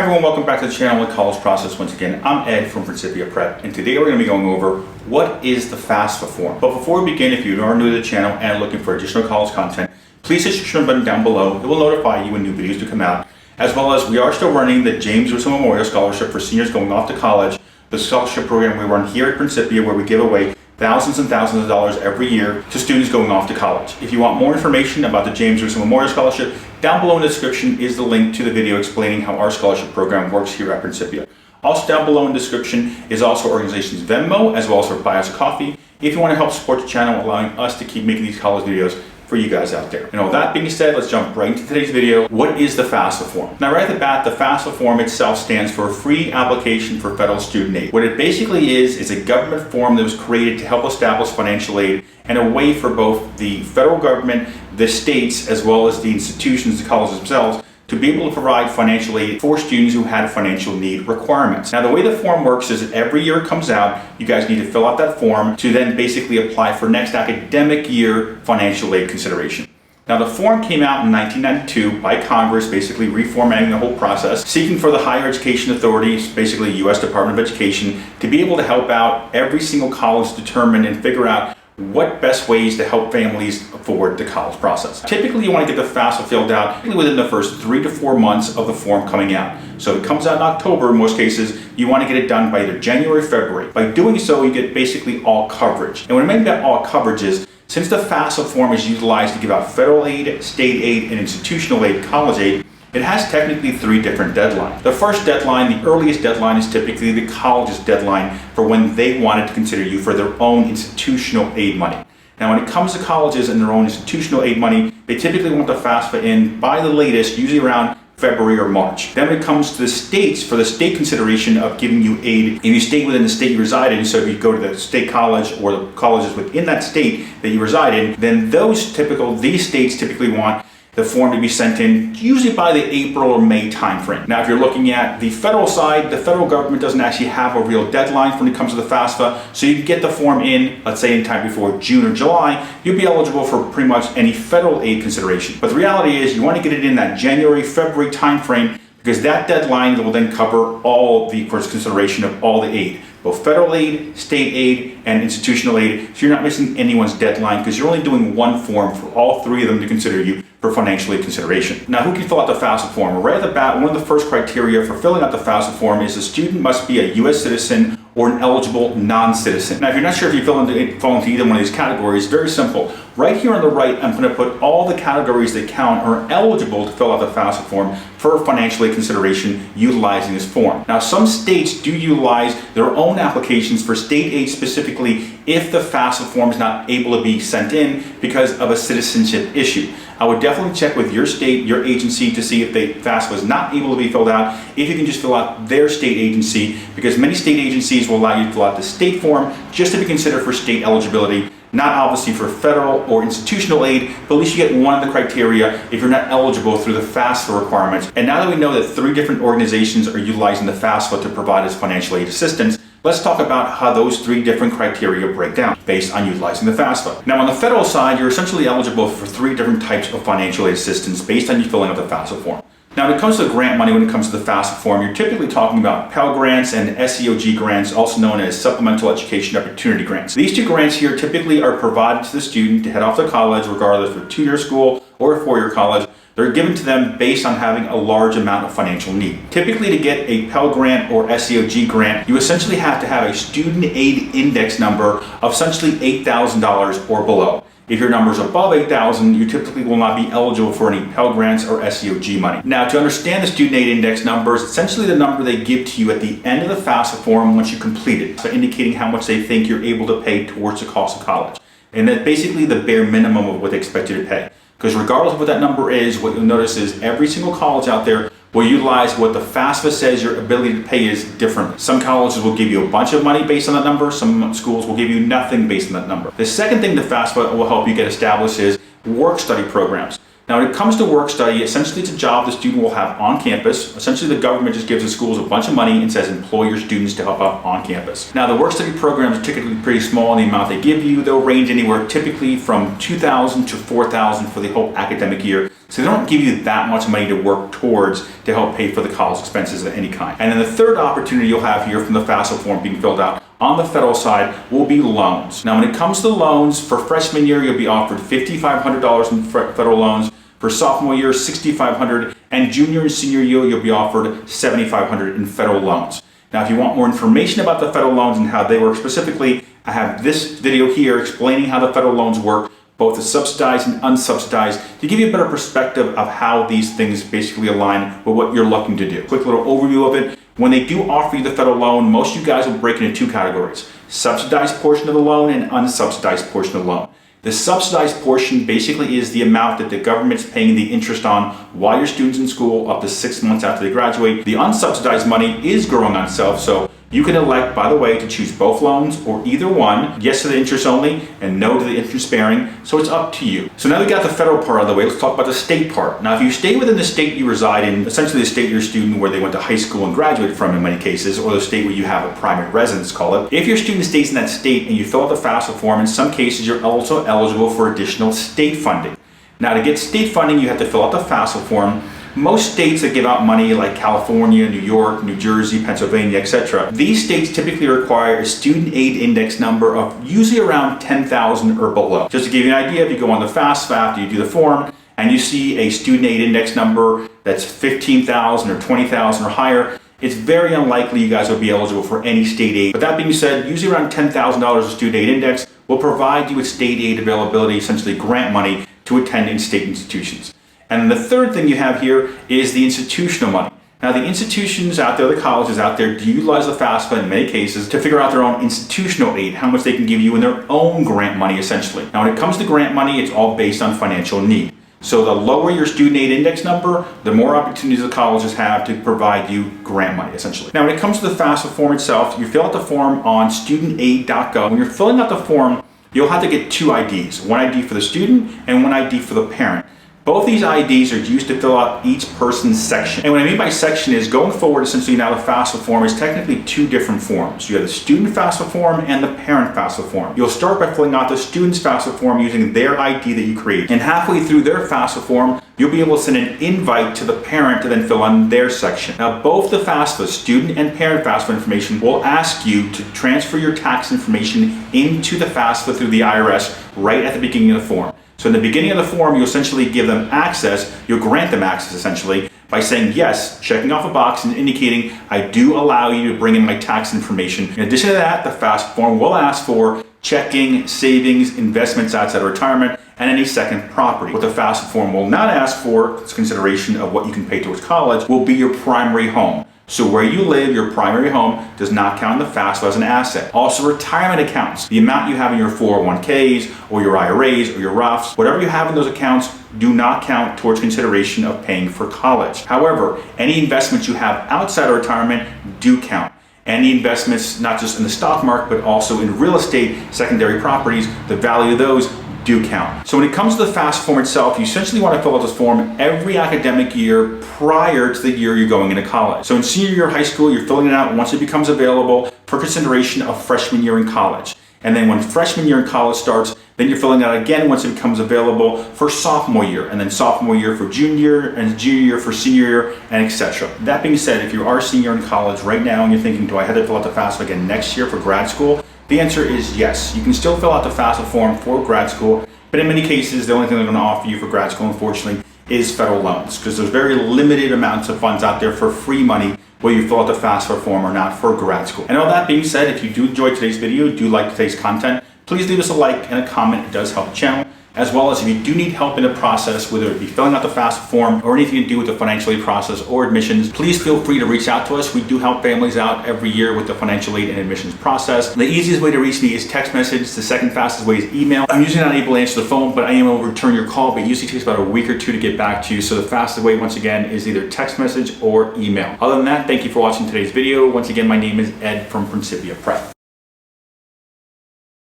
Hi everyone, welcome back to the channel, The College Process. Once again, I'm Ed from Principia Prep, and today we're going to be going over what is the FAFSA form. But before we begin, if you are new to the channel and looking for additional college content, please hit the subscribe button down below. It will notify you when new videos do come out. As well as we are still running the James Russo Memorial Scholarship for seniors going off to college, the scholarship program we run here at Principia, where we give away thousands and thousands of dollars every year to students going off to college. If you want more information about the James Russo Memorial Scholarship, down below in the description is the link to the video explaining how our scholarship program works here at Principia. Also down below in the description is also our organization's Venmo, as well as our Buy Us a Coffee, if you want to help support the channel, allowing us to keep making these college videos for you guys out there. And all that being said, let's jump right into today's video. What is the FAFSA form? Now right at the bat, the FAFSA form itself stands for Free Application for Federal Student Aid. What it basically is a government form that was created to help establish financial aid and a way for both the federal government, the states, as well as the institutions, the colleges themselves, to be able to provide financial aid for students who had financial need requirements. Now the way the form works is that every year it comes out, you guys need to fill out that form to then basically apply for next academic year financial aid consideration. Now the form came out in 1992 by Congress, basically reformatting the whole process, seeking for the higher education authorities, basically U.S. Department of Education, to be able to help out every single college determine and figure out what best ways to help families afford the college process. Typically, you want to get the FAFSA filled out within the first 3 to 4 months of the form coming out. So if it comes out in October, in most cases, you want to get it done by either January or February. By doing so, you get basically all coverage. And what I mean by all coverage is, since the FAFSA form is utilized to give out federal aid, state aid, and institutional aid, college aid, it has technically 3 different deadlines. The first deadline, the earliest deadline, is typically the college's deadline for when they wanted to consider you for their own institutional aid money. Now when it comes to colleges and their own institutional aid money, they typically want the FAFSA in by the latest, usually around February or March. Then when it comes to the states, for the state consideration of giving you aid, if you stay within the state you reside in, so if you go to the state college or the colleges within that state that you reside in, then these states typically want the form to be sent in usually by the April or May timeframe. Now, if you're looking at the federal side, the federal government doesn't actually have a real deadline when it comes to the FAFSA, so you can get the form in, let's say in time before June or July, you'll be eligible for pretty much any federal aid consideration. But the reality is you want to get it in that January, February timeframe, because that deadline will then cover all the consideration of all the aid, both federal aid, state aid, and institutional aid, so you're not missing anyone's deadline because you're only doing one form for all 3 of them to consider you for financial aid consideration. Now, who can fill out the FAFSA form? Right at the bat, one of the first criteria for filling out the FAFSA form is the student must be a U.S. citizen or an eligible non-citizen. Now, if you're not sure if you fall into either one of these categories, very simple. Right here on the right, I'm going to put all the categories that count or are eligible to fill out the FAFSA form for financial aid consideration utilizing this form. Now, some states do utilize their own applications for state aid specifically if the FAFSA form is not able to be sent in because of a citizenship issue. I would definitely check with your state, your agency, to see if the FAFSA was not able to be filled out, if you can just fill out their state agency, because many state agencies will allow you to fill out the state form just to be considered for state eligibility, not obviously for federal or institutional aid, but at least you get one of the criteria if you're not eligible through the FAFSA requirements. And now that we know that 3 different organizations are utilizing the FAFSA to provide us financial aid assistance, let's talk about how those 3 different criteria break down based on utilizing the FAFSA. Now on the federal side, you're essentially eligible for 3 different types of financial aid assistance based on you filling out the FAFSA form. Now when it comes to grant money, when it comes to the FAFSA form, you're typically talking about Pell Grants and SEOG grants, also known as Supplemental Education Opportunity Grants. These 2 grants here typically are provided to the student to head off to college, regardless of a 2-year school or a 4-year college. They're given to them based on having a large amount of financial need. Typically, to get a Pell Grant or SEOG grant, you essentially have to have a student aid index number of essentially $8,000 or below. If your number is above 8,000, you typically will not be eligible for any Pell Grants or SEOG money. Now, to understand the student aid index number is essentially the number they give to you at the end of the FAFSA form once you complete it, so indicating how much they think you're able to pay towards the cost of college. And that's basically the bare minimum of what they expect you to pay. Because regardless of what that number is, what you'll notice is every single college out there will utilize what the FAFSA says your ability to pay is different. Some colleges will give you a bunch of money based on that number. Some schools will give you nothing based on that number. The second thing the FAFSA will help you get established is work study programs. Now, when it comes to work study, essentially it's a job the student will have on campus. Essentially, the government just gives the schools a bunch of money and says employ your students to help out on campus. Now, the work study programs are typically pretty small in the amount they give you. They'll range anywhere typically from $2,000 to $4,000 for the whole academic year. So they don't give you that much money to work towards to help pay for the college expenses of any kind. And then the third opportunity you'll have here from the FAFSA form being filled out on the federal side will be loans. Now, when it comes to loans, for freshman year, you'll be offered $5,500 in federal loans. For sophomore year, $6,500, and junior and senior year, you'll be offered $7,500 in federal loans. Now, if you want more information about the federal loans and how they work specifically, I have this video here explaining how the federal loans work, both the subsidized and unsubsidized, to give you a better perspective of how these things basically align with what you're looking to do. Quick little overview of it. When they do offer you the federal loan, most of you guys will break into two categories: subsidized portion of the loan and unsubsidized portion of the loan. The subsidized portion basically is the amount that the government's paying the interest on while your student's in school up to 6 months after they graduate. The unsubsidized money is growing on itself, so you can elect, by the way, to choose both loans or either one, yes to the interest only and no to the interest bearing, so it's up to you. So now we got the federal part out of the way, let's talk about the state part. Now, if you stay within the state you reside in, essentially the state you're a student where they went to high school and graduated from in many cases, or the state where you have a primary residence, call it. If your student stays in that state and you fill out the FAFSA form, in some cases you're also eligible for additional state funding. Now, to get state funding, you have to fill out the FAFSA form. Most states that give out money, like California, New York, New Jersey, Pennsylvania, etc., these states typically require a student aid index number of usually around 10,000 or below. Just to give you an idea, if you go on the FAFSA after you do the form and you see a student aid index number that's 15,000 or 20,000 or higher, it's very unlikely you guys will be eligible for any state aid. But that being said, usually around $10,000 of student aid index will provide you with state aid availability, essentially grant money, to attend in state institutions. And the third thing you have here is the institutional money. Now, the institutions out there, the colleges out there, do utilize the FAFSA in many cases to figure out their own institutional aid, how much they can give you in their own grant money, essentially. Now, when it comes to grant money, it's all based on financial need. So the lower your student aid index number, the more opportunities the colleges have to provide you grant money, essentially. Now, when it comes to the FAFSA form itself, you fill out the form on studentaid.gov. When you're filling out the form, you'll have to get two IDs, one ID for the student and one ID for the parent. Both these IDs are used to fill out each person's section. And what I mean by section is, going forward, essentially now the FAFSA form is technically two different forms. You have the student FAFSA form and the parent FAFSA form. You'll start by filling out the student's FAFSA form using their ID that you create. And halfway through their FAFSA form, you'll be able to send an invite to the parent to then fill on their section. Now, both the FAFSA, student and parent FAFSA information, will ask you to transfer your tax information into the FAFSA through the IRS right at the beginning of the form. So in the beginning of the form, you essentially give them access, you'll grant them access essentially, by saying yes, checking off a box and indicating, I do allow you to bring in my tax information. In addition to that, the FAFSA form will ask for checking, savings, investments outside of retirement, and any second property. What the FAFSA form will not ask for, is consideration of what you can pay towards college, will be your primary home. So where you live, your primary home, does not count in the FAFSA as an asset. Also, retirement accounts, the amount you have in your 401ks or your IRAs or your Roths, whatever you have in those accounts, do not count towards consideration of paying for college. However, any investments you have outside of retirement do count. Any investments, not just in the stock market, but also in real estate, secondary properties, the value of those do count. So when it comes to the FAFSA form itself, you essentially want to fill out this form every academic year prior to the year you're going into college. So in senior year of high school, you're filling it out once it becomes available for consideration of freshman year in college. And then when freshman year in college starts, then you're filling it out again once it becomes available for sophomore year, and then sophomore year for junior year, and junior year for senior year, and etc. That being said, if you are a senior in college right now and you're thinking, do I have to fill out the FAFSA again next year for grad school? The answer is yes. You can still fill out the FAFSA form for grad school, but in many cases, the only thing they're going to offer you for grad school, unfortunately, is federal loans, because there's very limited amounts of funds out there for free money whether you fill out the FAFSA form or not for grad school. And all that being said, if you do enjoy today's video, do like today's content, please leave us a like and a comment. It does help the channel. As well as if you do need help in the process, whether it be filling out the FAFSA form or anything to do with the financial aid process or admissions, please feel free to reach out to us. We do help families out every year with the financial aid and admissions process. The easiest way to reach me is text message. The second fastest way is email. I'm usually not able to answer the phone, but I am able to return your call, but it usually takes about a week or two to get back to you. So the fastest way, once again, is either text message or email. Other than that, thank you for watching today's video. Once again, my name is Ed from Principia Prep.